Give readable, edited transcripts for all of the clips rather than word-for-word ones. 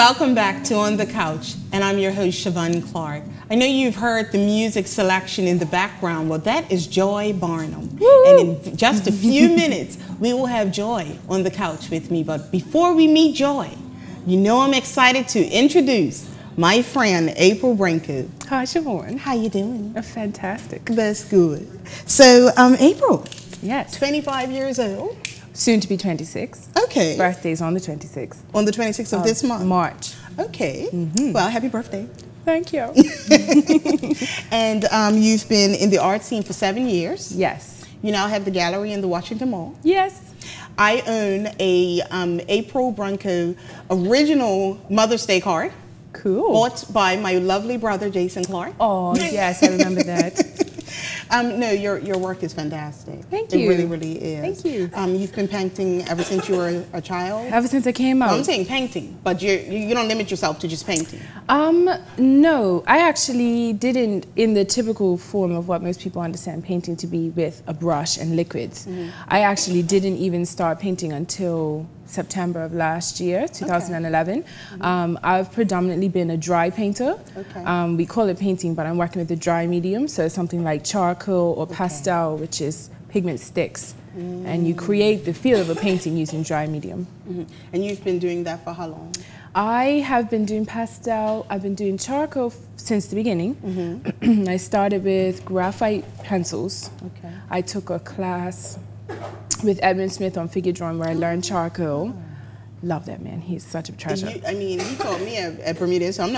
Welcome back to On the Couch, and I'm your host, Chavon Clarke. I know you've heard the music selection in the background. Well, that is Joy Barnum. Woo! And in just a few minutes, we will have Joy on the couch with me. But before we meet Joy, you know I'm excited to introduce my friend, April Branco. Hi, Chavon. How you doing? Fantastic. That's good. So, April. Yes. 25 years old. Soon to be 26. Okay. Birthday's on the 26th. On the 26th of this month? March. Okay. Well, happy birthday. Thank you. And you've been in the art scene for 7 years. Yes. You now have the gallery in the Washington Mall. Yes. I own a April Branco original Mother's Day card. Cool. Bought by my lovely brother, Jason Clarke. Oh, yes, I remember that. No, your work is fantastic. Thank you. It really, really is. Thank you. You've been painting ever since you were a child? Ever since I came out. Well, I'm saying painting, but you don't limit yourself to just painting. No, I actually didn't, in the typical form of what most people understand painting to be with a brush and liquids. I actually didn't even start painting until September of last year, 2011. Okay. I've predominantly been a dry painter. Okay. We call it painting, but I'm working with the dry medium, so something like charcoal or pastel, which is pigment sticks. And you create the feel of a painting using dry medium. And you've been doing that for how long? I have been doing pastel, I've been doing charcoal since the beginning. I started with graphite pencils. Okay. I took a class with Edwin Smith on figure drawing where I learned charcoal. Love that man, he's such a treasure. I mean, he taught me at Bermuda, so I'm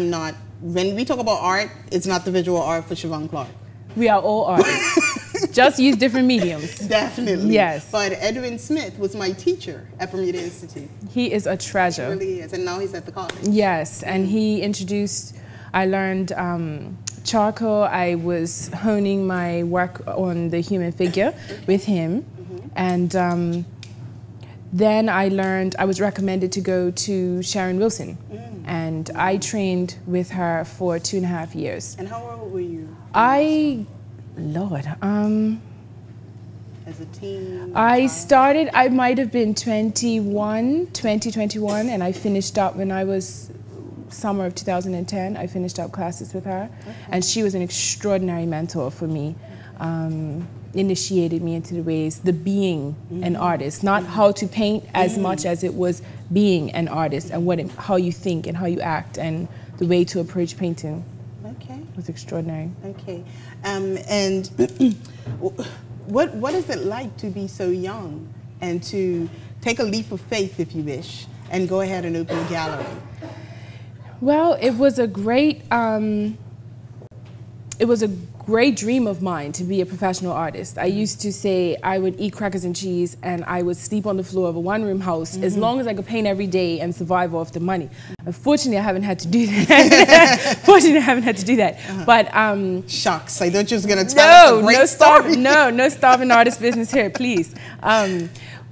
not, when we talk about art, it's not the visual art for Chavon Clarke. We are all artists, just use different mediums. Definitely. Yes. But Edwin Smith was my teacher at Bermuda Institute. He is a treasure. He really is, and now he's at the college. Yes, and he introduced, I learned charcoal. I was honing my work on the human figure with him. And then I was recommended to go to Sharon Wilson. And I trained with her for 2.5 years. And how old were you? Lord. As a teen? I might have been 21, and I finished up when I was summer of 2010. I finished up classes with her. Okay. And she was an extraordinary mentor for me. Initiated me into the ways, being an artist, not how to paint as much as it was being an artist and how you think and how you act and the way to approach painting. Okay. It was extraordinary. Okay. And what is it like to be so young and to take a leap of faith, if you wish, and go ahead and open a gallery? Well, it was a great dream of mine to be a professional artist. I used to say I would eat crackers and cheese and I would sleep on the floor of a one-room house as long as I could paint every day and survive off the money. Unfortunately, I haven't had to do that. But shucks, I thought you was gonna tell us a great story. No starving artist business here, please.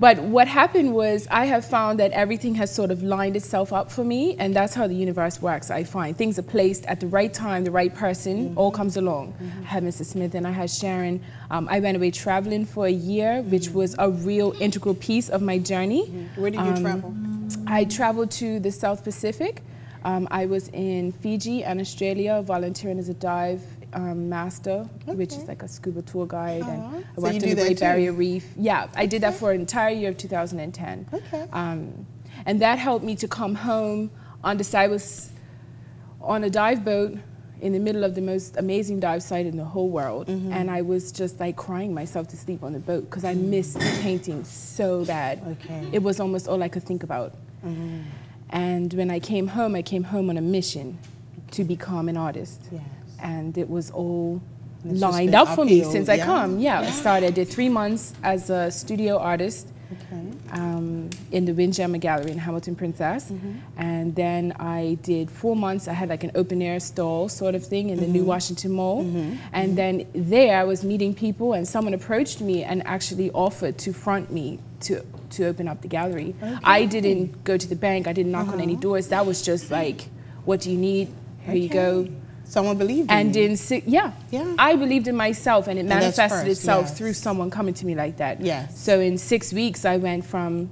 But what happened was I have found that everything has sort of lined itself up for me, and that's how the universe works, I find. Things are placed at the right time, the right person, all comes along. I had Mrs. Smith and I had Sharon. I went away traveling for a year, which was a real integral piece of my journey. Where did you travel? I traveled to the South Pacific. I was in Fiji and Australia volunteering as a dive master, which is like a scuba tour guide, and I worked in the Great Barrier Reef. Yeah, I did that for an entire year of 2010. Okay. And that helped me to come home on the side. I was on a dive boat in the middle of the most amazing dive site in the whole world, and I was just like crying myself to sleep on the boat because I missed painting so bad. Okay. It was almost all I could think about. And when I came home on a mission to become an artist. Yes. And it was all lined up for me since I come. Yeah, I did 3 months as a studio artist in the Windjammer Gallery in Hamilton Princess. And then I did 4 months, I had like an open air stall sort of thing in the new Washington Mall. And then there I was meeting people and someone approached me and actually offered to front me to open up the gallery. Okay. I didn't go to the bank, I didn't knock on any doors. That was just like, what do you need? Here you go. Someone believed in you. I believed in myself, and it manifested itself through someone coming to me like that. Yes. So in 6 weeks, I went from,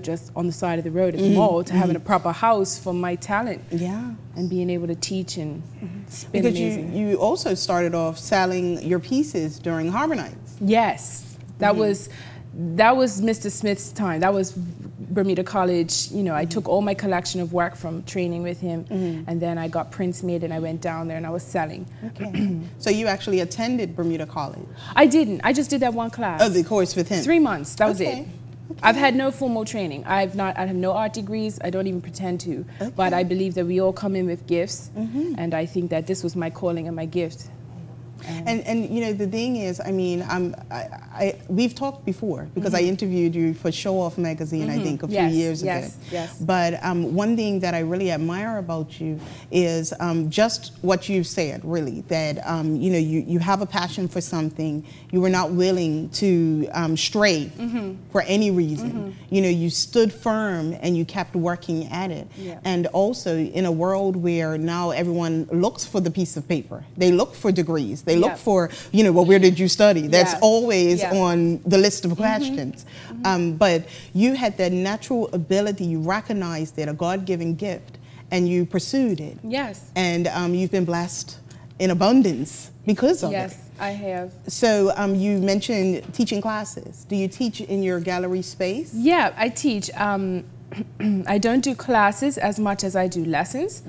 just on the side of the road at the mall to having a proper house for my talent. Yeah. And being able to teach, and it's been because amazing. you also started off selling your pieces during Harbor Nights. Yes. That was Mr. Smith's time. That was Bermuda College. I took all my collection of work from training with him, and then I got prints made, and I went down there and I was selling. Okay. So you actually attended Bermuda College? I didn't. I just did that one class. Oh, the course with him? 3 months. That was it. Okay. I've had no formal training. I have no art degrees. I don't even pretend to. Okay. But I believe that we all come in with gifts, and I think that this was my calling and my gift. And the thing is, I mean, we've talked before because I interviewed you for Show Off magazine, I think, a few years ago. Yes. But one thing that I really admire about you is just what you've said, really, that you have a passion for something. You were not willing to stray for any reason. You stood firm and you kept working at it. Yeah. And also in a world where now everyone looks for the piece of paper, they look for degrees. They look for, well, where did you study? That's always on the list of questions. But you had that natural ability, you recognized it, a God-given gift, and you pursued it. Yes. And you've been blessed in abundance because of it. Yes, I have. So you mentioned teaching classes. Do you teach in your gallery space? Yeah, I teach. I don't do classes as much as I do lessons.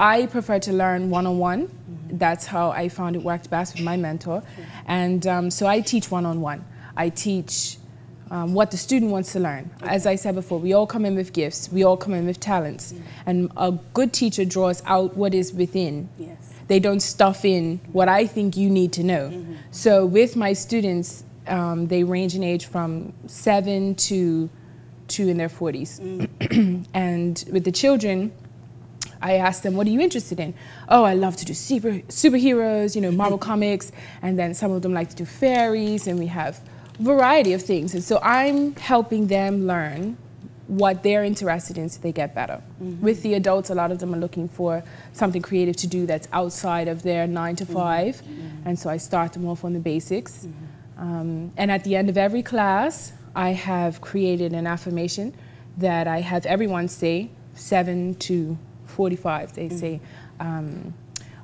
I prefer to learn one-on-one. That's how I found it worked best with my mentor. And so I teach one-on-one. I teach what the student wants to learn. As I said before, we all come in with gifts. We all come in with talents. And a good teacher draws out what is within. Yes. They don't stuff in what I think you need to know. So with my students, they range in age from 7 to in their 40s. And with the children, I asked them, what are you interested in? Oh, I love to do superheroes, Marvel comics, and then some of them like to do fairies, and we have a variety of things. And so I'm helping them learn what they're interested in so they get better. With the adults, a lot of them are looking for something creative to do that's outside of their 9 to 5, and so I start them off on the basics. And at the end of every class, I have created an affirmation that I have everyone say, 7 to 45, they say,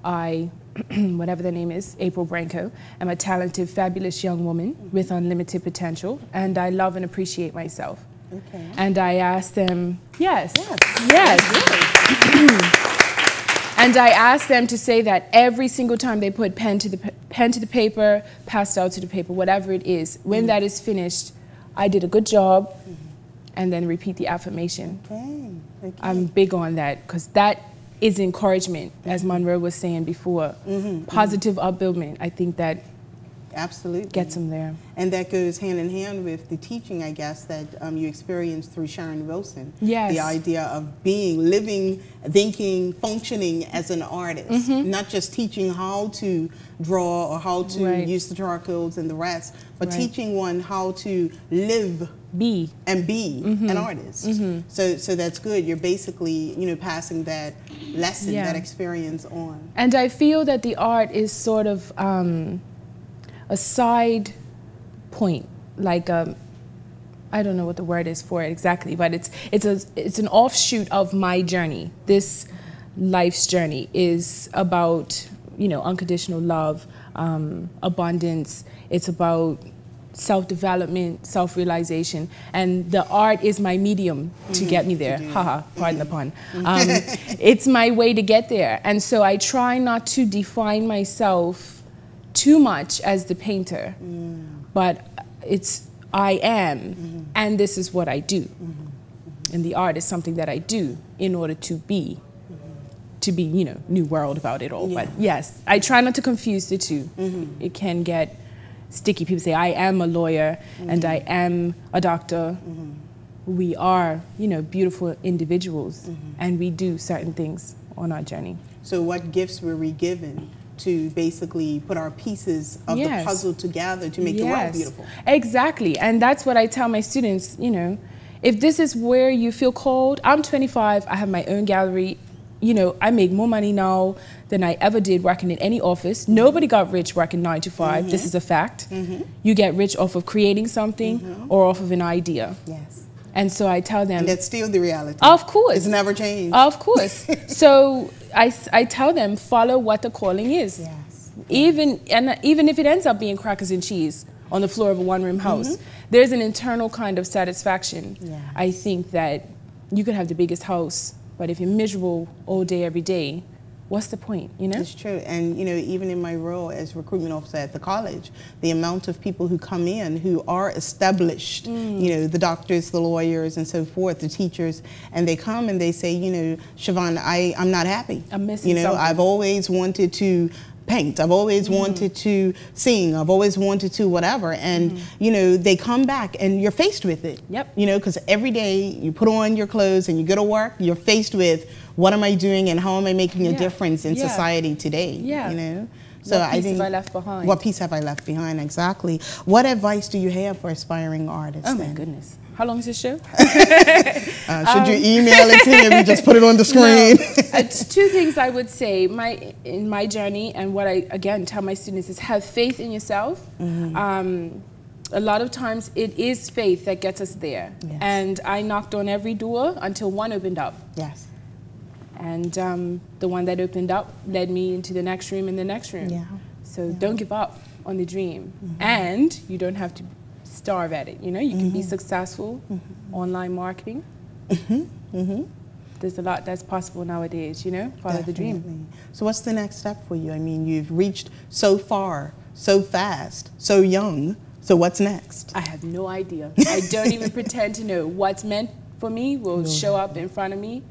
I, whatever their name is, April Branco, am a talented, fabulous young woman with unlimited potential, and I love and appreciate myself. Okay. And I ask them, yes. And I ask them to say that every single time they put pen to the paper, pastel to the paper, whatever it is, when that is finished, I did a good job, and then repeat the affirmation. Okay. I'm big on that because that is encouragement, as Monroe was saying before. Positive upbuildment. I think that absolutely gets them there. And that goes hand in hand with the teaching, I guess, that you experienced through Sharon Wilson. Yes. The idea of being, living, thinking, functioning as an artist, not just teaching how to draw or how to use the charcoals and the rest, but teaching one how to live and be an artist. So that's good. You're basically, passing that lesson, that experience on. And I feel that the art is sort of a side point, like I don't know what the word is for it exactly, but it's an offshoot of my journey. This life's journey is about unconditional love, abundance. It's about self-development, self-realization, and the art is my medium to get me there. Haha, pardon the pun. It's my way to get there, and so I try not to define myself too much as the painter, but I am, and this is what I do. And the art is something that I do in order to be, new world about it all. But yes, I try not to confuse the two. It can get sticky. People say, I am a lawyer and I am a doctor. We are, beautiful individuals, and we do certain things on our journey. So what gifts were we given to basically put our pieces of the puzzle together to make the world beautiful? Exactly, and that's what I tell my students, if this is where you feel called, I'm 25, I have my own gallery, you know, I make more money now than I ever did working in any office. Nobody got rich working 9 to 5. This is a fact. You get rich off of creating something or off of an idea. Yes. And so I tell them. And that's still the reality. Of course. It's never changed. Of course. So I tell them, follow what the calling is. Yes. Even if it ends up being crackers and cheese on the floor of a one-room house, there's an internal kind of satisfaction. Yes. I think that you could have the biggest house, but if you're miserable all day, every day, what's the point, you know? It's true. And, you know, even in my role as recruitment officer at the college, the amount of people who come in who are established, you know, the doctors, the lawyers, and so forth, the teachers, and they come and they say, you know, Chavon, I'm not happy. I'm missing something. I've always wanted to paint. I've always wanted to sing. I've always wanted to whatever. And, you know, they come back and you're faced with it. Yep. You know, because every day you put on your clothes and you go to work, you're faced with what am I doing and how am I making a difference in society today? Yeah. You know? So what piece have I left behind? What piece have I left behind? Exactly. What advice do you have for aspiring artists? Oh, my goodness. How long is this show? Should you email it to me or we just put it on the screen? No. It's two things I would say in my journey, and what I, again, tell my students is have faith in yourself. A lot of times it is faith that gets us there. Yes. And I knocked on every door until one opened up. Yes. And the one that opened up led me into the next room and the next room. Yeah. So don't give up on the dream. And you don't have to starve at it. You know, you can be successful. Online marketing. There's a lot that's possible nowadays, you know, follow the dream. So what's the next step for you? I mean, you've reached so far, so fast, so young. So what's next? I have no idea. I don't even pretend to know. What's meant for me will show up in front of me,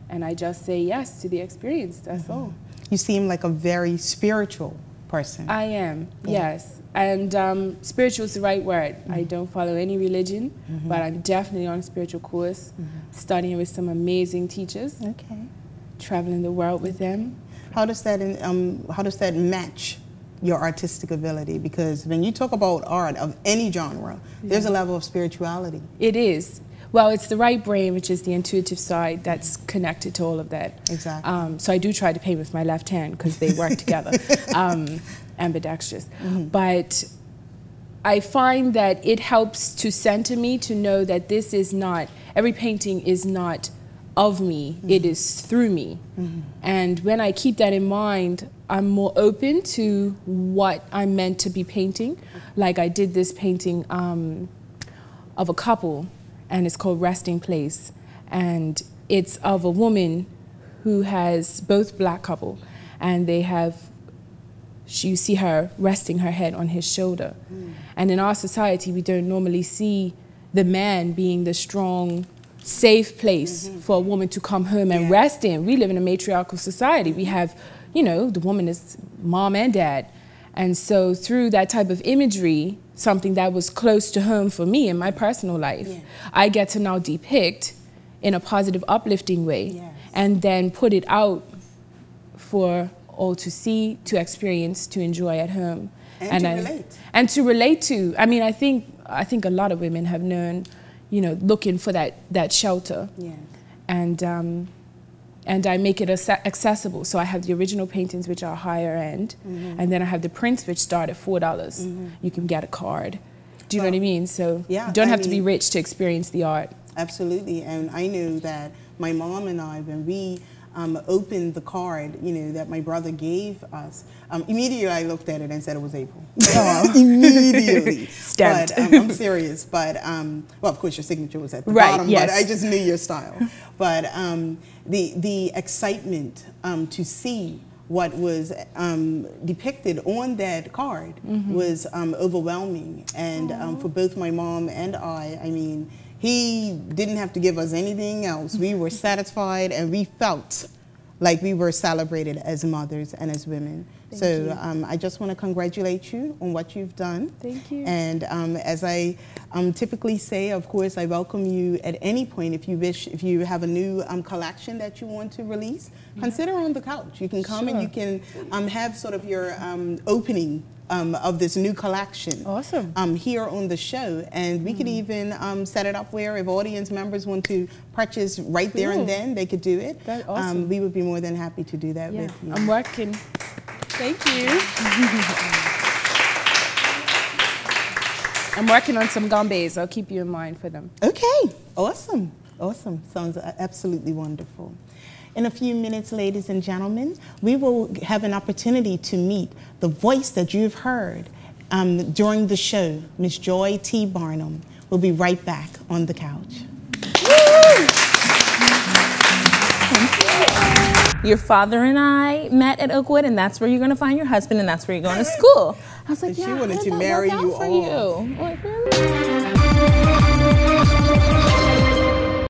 and I just say yes to the experience. That's all. You seem like a very spiritual person. I am, yes. And spiritual is the right word. I don't follow any religion, but I'm definitely on a spiritual course, studying with some amazing teachers. Okay. Traveling the world with them. How does that match your artistic ability? Because when you talk about art of any genre, there's a level of spirituality. It is. Well, it's the right brain, which is the intuitive side, that's connected to all of that. Exactly. So I do try to paint with my left hand because they work together, ambidextrous. But I find that it helps to center me to know that this is not, every painting is not of me, it is through me. And when I keep that in mind, I'm more open to what I'm meant to be painting. Like I did this painting of a couple, and it's called Resting Place. And it's of a woman who has both black couple, and they have, you see her resting her head on his shoulder. And in our society, we don't normally see the man being the strong, safe place for a woman to come home and rest in. We live in a matriarchal society. We have, you know, the woman is mom and dad. And so through that type of imagery, something that was close to home for me in my personal life, I get to now depict in a positive, uplifting way, and then put it out for all to see, to experience, to enjoy at home. And to relate. And to relate to. I mean, I think a lot of women have known, you know, looking for that shelter. And I make it accessible. So I have the original paintings, which are higher end, and then I have the prints, which start at $4. You can get a card. Do you know what I mean? So you don't have to be rich to experience the art. Absolutely. And I knew that my mom and I, when we opened the card, you know, that my brother gave us, immediately I looked at it and said it was April. Immediately. Stamped. But I'm serious. But, well, of course, your signature was at the bottom, but I just knew your style. But the excitement to see what was depicted on that card was overwhelming. And for both my mom and I mean, he didn't have to give us anything else. We were satisfied, and we felt like we were celebrated as mothers and as women. So I just want to congratulate you on what you've done. Thank you. And as I typically say, of course, I welcome you at any point if you wish, if you have a new collection that you want to release, consider on the couch. You can come and you can have sort of your opening of this new collection. Awesome. Here on the show, and we could even set it up where if audience members want to purchase right there and then, they could do it. That's awesome. We would be more than happy to do that with you. I'm working. Thank you. I'm working on some gambes. I'll keep you in mind for them. Okay, awesome, awesome. Sounds absolutely wonderful. In a few minutes, ladies and gentlemen, we will have an opportunity to meet the voice that you've heard during the show, Miss Joy T. Barnum. We'll be right back on the couch. Your father and I met at Oakwood, and that's where you're going to find your husband, and that's where you're going to school. I was like, and she wanted to marry you all. Like, really?